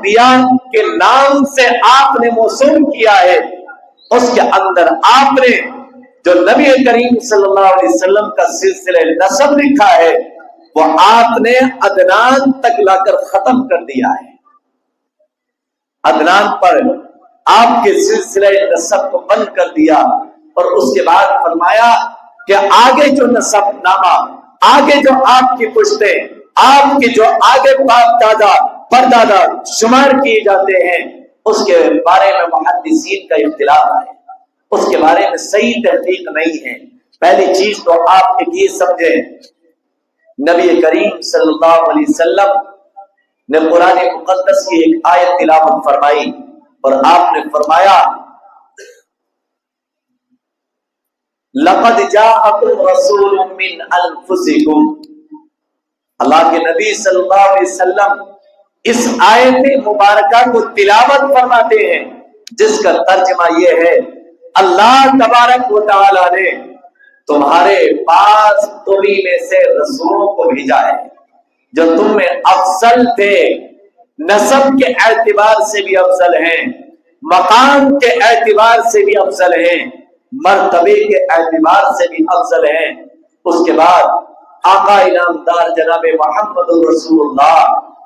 انبیاء کے نام سے آپ نے موسوم کیا ہے، اس کے اندر آپ نے جو نبی کریم صلی اللہ علیہ وسلم کا سلسلہ نسب لکھا ہے وہ آپ نے عدنان تک لا کر ختم کر دیا ہے۔ عدنان پر آپ کے سلسلہ نسب کو بند کر دیا، اور اس کے بعد فرمایا کہ آگے جو نسب نامہ، آگے جو آپ کی پشتیں، آپ کے جو آگے باپ دادا پردادا شمار کیے جاتے ہیں، اس کے بارے میں محدثین کا اختلاف ہے، اس کے بارے میں صحیح تحقیق نہیں ہے۔ پہلی چیز تو آپ یہ سمجھیں، نبی کریم صلی اللہ علیہ وسلم نے قرآن مقدس کی ایک آیت تلاوت فرمائی، اور آپ نے فرمایا لَقَدْ جَاءَكُمْ رَسُولٌ مِّنْ أَنفُسِكُمْ۔ اللہ کے نبی صلی اللہ علیہ وسلم اس آیت مبارکہ کو تلاوت فرماتے ہیں، جس کا ترجمہ یہ ہے اللہ تبارک و تعالی نے تمہارے پاس تمہیں میں سے رسولوں کو بھیجا ہے جو تم میں افضل تھے، نسب کے اعتبار سے بھی افضل ہیں، مقام کے اعتبار سے بھی افضل ہیں، مرتبے کے اعتبار سے بھی افضل ہیں۔ اس کے بعد آقا انعامدار جناب محمد رسول اللہ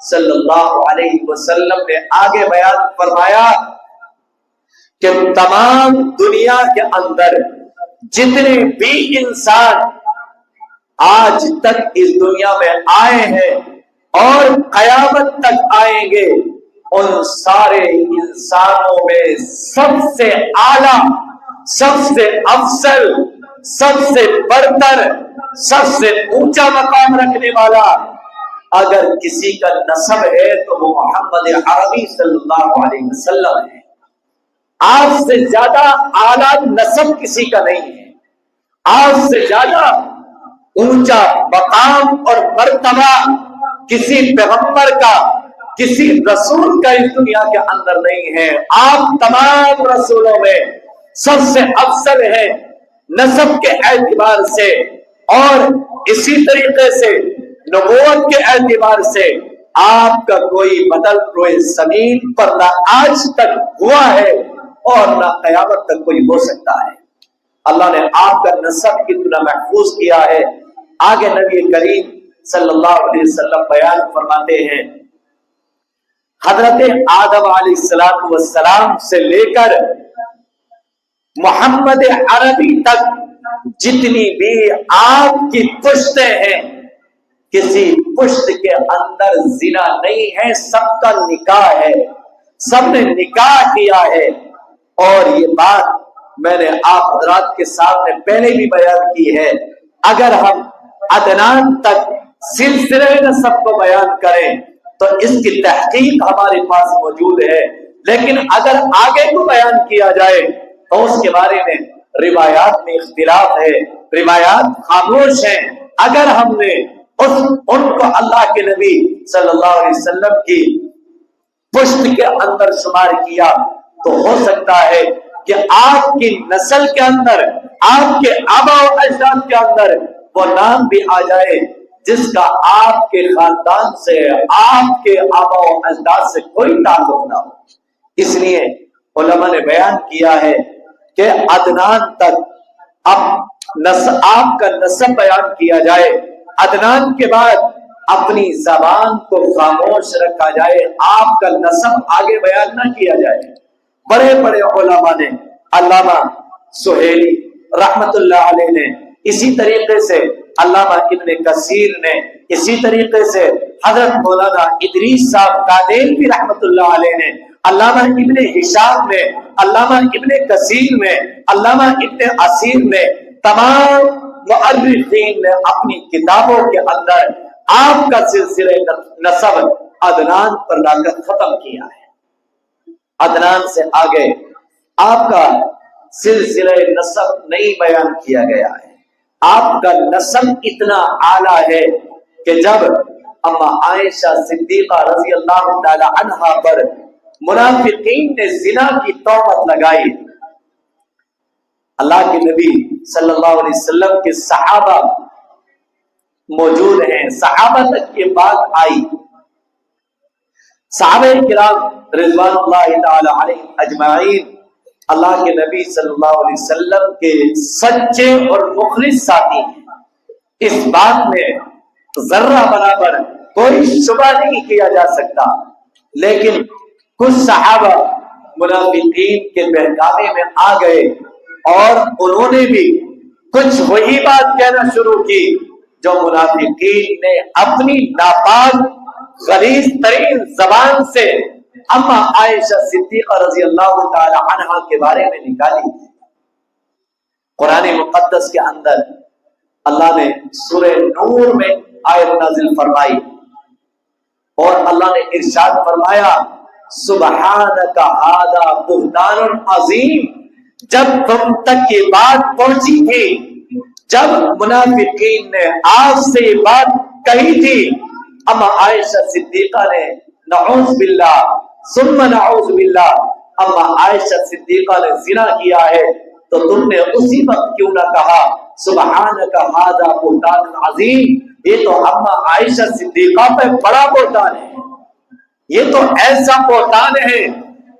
صلی اللہ علیہ وسلم نے آگے بیان فرمایا کہ تمام دنیا کے اندر جتنے بھی انسان آج تک اس دنیا میں آئے ہیں اور قیامت تک آئیں گے، ان سارے انسانوں میں سب سے اعلیٰ، سب سے افضل، سب سے برتر، سب سے اونچا مقام رکھنے والا اگر کسی کا نسب ہے تو وہ محمد عربی صلی اللہ علیہ وسلم ہے۔ آپ سے زیادہ اعلیٰ نسب کسی کا نہیں ہے، آپ سے زیادہ اونچا مقام اور مرتبہ کسی پیغمبر کا، کسی رسول کا اس دنیا کے اندر نہیں ہے۔ آپ تمام رسولوں میں سب سے افضل ہیں نسب کے اعتبار سے، اور اسی طریقے سے نبوت کے اعتبار سے آپ کا کوئی بدل روئے زمین پر نہ آج تک ہوا ہے اور نہ قیامت تک کوئی ہو سکتا ہے۔ اللہ نے آپ کا نسب کتنا محفوظ کیا ہے۔ آگے نبی کریم صلی اللہ علیہ وسلم بیان فرماتے ہیں، حضرت آدم علیہ السلام سے لے کر محمد عربی تک جتنی بھی آپ کی پشتیں ہیں، کسی پشت کے اندر زنا نہیں ہے، سب کا نکاح ہے، سب نے نکاح کیا ہے۔ اور یہ بات میں نے آپ حضرات کے سامنے پہلے بھی بیان کی ہے، اگر ہم عدنان تک سلسلہ نسب کو بیان کریں تو اس کی تحقیق ہمارے پاس موجود ہے، لیکن اگر آگے کو بیان کیا جائے تو اس کے بارے میں روایات میں اختلاف ہے، روایات خاموش ہیں۔ اگر ہم نے ان کو اللہ کے نبی صلی اللہ علیہ وسلم کی پشت کے اندر شمار کیا تو ہو سکتا ہے کہ آپ کی نسل کے اندر، آپ کے آبا و اجداد کے اندر وہ نام بھی آ جائے جس کا آپ کے خاندان سے، آپ کے آبا و اجداد سے کوئی تعلق نہ ہو۔ اس لیے علماء نے بیان کیا ہے کہ عدنان تک آپ کا نسب بیان کیا جائے، عدنان کے بعد اپنی زبان کو خاموش رکھا جائے، آپ کا نسب آگے بیان نہ کیا جائے۔ بڑے بڑے علماء نے، علامہ سہیلی رحمت اللہ علیہ نے، اسی طریقے سے علامہ ابن کثیر نے، اسی طریقے سے حضرت مولانا ادریس صاحب قادیلوی رحمت اللہ علیہ نے، علامہ ابن ہشام نے، علامہ ابن کثیر نے، علامہ ابن اسیر نے، تمام مؤرخین نے اپنی کتابوں کے اندر آپ کا سلسلہ نسب عدنان پر لا کر ختم کیا ہے۔ عدنان سے آگے آپ کا سلسلہ نسب نہیں بیان کیا گیا ہے۔ آپ کا نسب اتنا اعلیٰ ہے کہ جب اما عائشہ صدیقہ رضی اللہ تعالی عنہا پر منافقین نے زنا کی تہمت لگائی، اللہ کے نبی صلی اللہ علیہ وسلم کے صحابہ موجود ہیں، صحابہ تک یہ بات آئی، صحابہ کرام رضوان اللہ تعالی علیہم اجمعین اللہ کے نبی صلی اللہ علیہ وسلم کے سچے اور مخلص ساتھی ہیں، اس بات میں ذرہ برابر کوئی شبہ نہیں کیا جا سکتا، لیکن کچھ صحابہ منافقین کے بہکاوے میں آ گئے اور انہوں نے بھی کچھ وہی بات کہنا شروع کی جو منافقین نے اپنی ناپاک غلیظ ترین زبان سے اما عائشہ صدیقہ رضی اللہ تعالی عنہا کے بارے میں نکالی تھی۔ قرآن مقدس کے اندر اللہ نے سورہ نور میں آیت نازل فرمائی اور اللہ نے ارشاد فرمایا سبحانک ھذا بہتان عظیم، جب تم تک یہ بات پہنچی تھی، جب منافقین نے آپ سے یہ بات کہی تھی، اما عائشہ صدیقہ نے نعوذ باللہ ثم نعوذ باللہ اما عائشہ صدیقہ نے زنا کیا ہے، تو تم نے اسی وقت کیوں نہ کہا سبحانک ھذا بہتان عظیم، یہ تو اما عائشہ صدیقہ پہ بڑا بہتان ہے، یہ تو ایسا بہتان ہے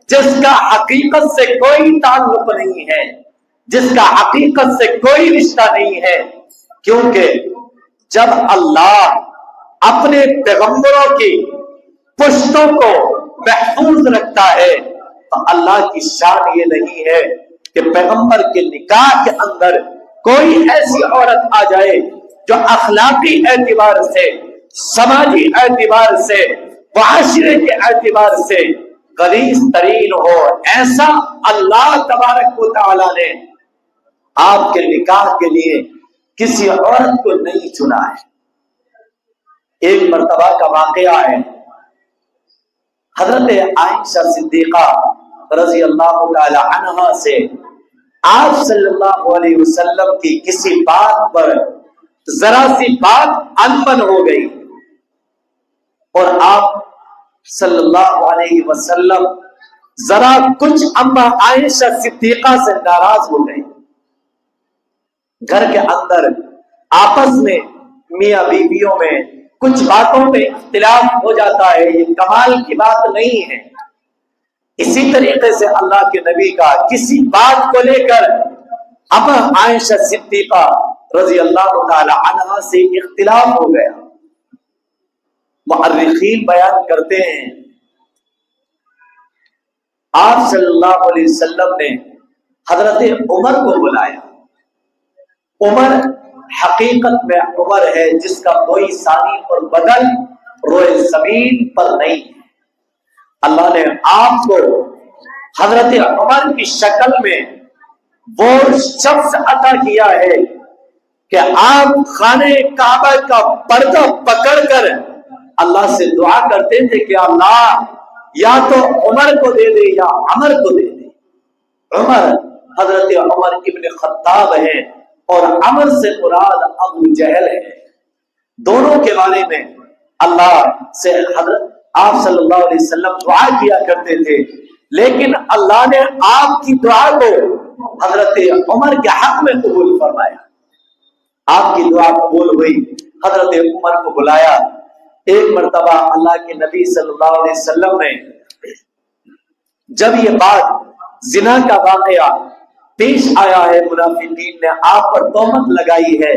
جس کا حقیقت سے کوئی تعلق نہیں ہے، جس کا حقیقت سے کوئی رشتہ نہیں ہے، کیونکہ جب اللہ اپنے پیغمبروں کی پشتوں کو محفوظ رکھتا ہے تو اللہ کی شان یہ نہیں ہے کہ پیغمبر کے نکاح کے اندر کوئی ایسی عورت آ جائے جو اخلاقی اعتبار سے، سماجی اعتبار سے، معاشرے کے اعتبار سے غلیظ ترین ہو۔ ایسا اللہ تبارک و تعالی نے آپ کے نکاح کے لیے کسی عورت کو نہیں چنا ہے۔ ایک مرتبہ کا واقعہ ہے، حضرت عائشہ صدیقہ رضی اللہ تعالی عنہا سے آپ صلی اللہ علیہ وسلم کی کسی بات پر ذرا سی بات انبن ہو گئی اور آپ صلی اللہ علیہ وسلم ذرا کچھ اما عائشہ صدیقہ سے ناراض ہو گئے۔ گھر کے اندر آپس میں میاں بیویوں میں کچھ باتوں میں اختلاف ہو جاتا ہے، یہ کمال کی بات نہیں ہے۔ اسی طریقے سے اللہ کے نبی کا کسی بات کو لے کر اما عائشہ صدیقہ رضی اللہ تعالی عنہا سے اختلاف ہو گیا۔ مؤرخین بیان کرتے ہیں آپ صلی اللہ علیہ وسلم نے حضرت عمر کو بلایا۔ عمر حقیقت میں عمر ہے جس کا کوئی ثانی اور بدل روئے زمین پر نہیں ہے۔ اللہ نے آپ کو حضرت عمر کی شکل میں وہ شخص عطا کیا ہے کہ آپ خانہ کعبہ کا پردہ پکڑ کر اللہ سے دعا کرتے تھے کہ اللہ یا تو عمر کو دے دے یا عمر کو دے دے۔ عمر حضرت عمر ابن خطاب ہے اور عمر سے مراد ابو جہل ہے۔ دونوں کے بارے میں اللہ سے حضرت آپ صلی اللہ علیہ وسلم دعا کیا کرتے تھے، لیکن اللہ نے آپ کی دعا کو حضرت عمر کے حق میں قبول فرمایا۔ آپ کی دعا قبول ہوئی، حضرت عمر کو بلایا۔ ایک مرتبہ اللہ کے نبی صلی اللہ علیہ وسلم نے جب یہ بات زنا کا واقعہ پیش آیا ہے، منافقین نے آپ پر تہمت لگائی ہے،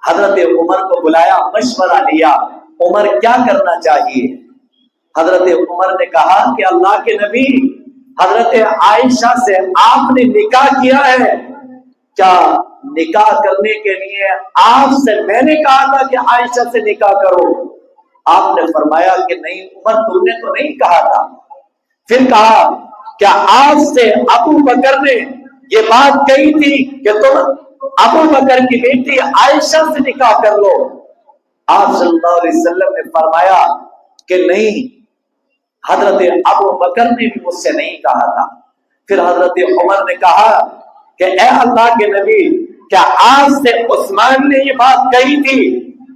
حضرت عمر کو بلایا، مشورہ لیا عمر کیا کرنا چاہیے۔ حضرت عمر نے کہا کہ اللہ کے نبی، حضرت عائشہ سے آپ نے نکاح کیا ہے، کیا نکاح کرنے کے لیے آپ سے میں نے کہا تھا کہ عائشہ سے نکاح کرو؟ آپ نے فرمایا کہ نہیں عمر، تم نے تو نہیں کہا تھا۔ پھر کہا کیا آپ سے ابو بکر نے یہ بات کہی تھی کہ تم ابو بکر کی بیٹی عائشہ سے نکاح کر لو؟ آپ صلی اللہ علیہ وسلم نے فرمایا کہ نہیں، حضرت ابو بکر نے بھی مجھ سے نہیں کہا تھا۔ پھر حضرت عمر نے کہا کہ اے اللہ کے نبی، کیا آپ سے عثمان نے یہ بات کہی تھی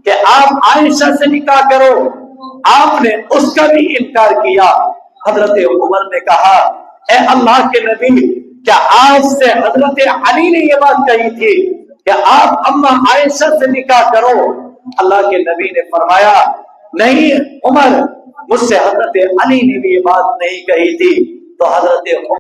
کہ آپ عائشہ سے نکاح کرو؟ آپ نے اس کا بھی انکار کیا۔ حضرت عمر نے کہا اے اللہ کے نبی، کیا آپ سے حضرت علی نے یہ بات کہی تھی کہ آپ اما عائشہ سے نکاح کرو؟ اللہ کے نبی نے فرمایا نہیں عمر، مجھ سے حضرت علی نے بھی یہ بات نہیں کہی تھی، تو حضرت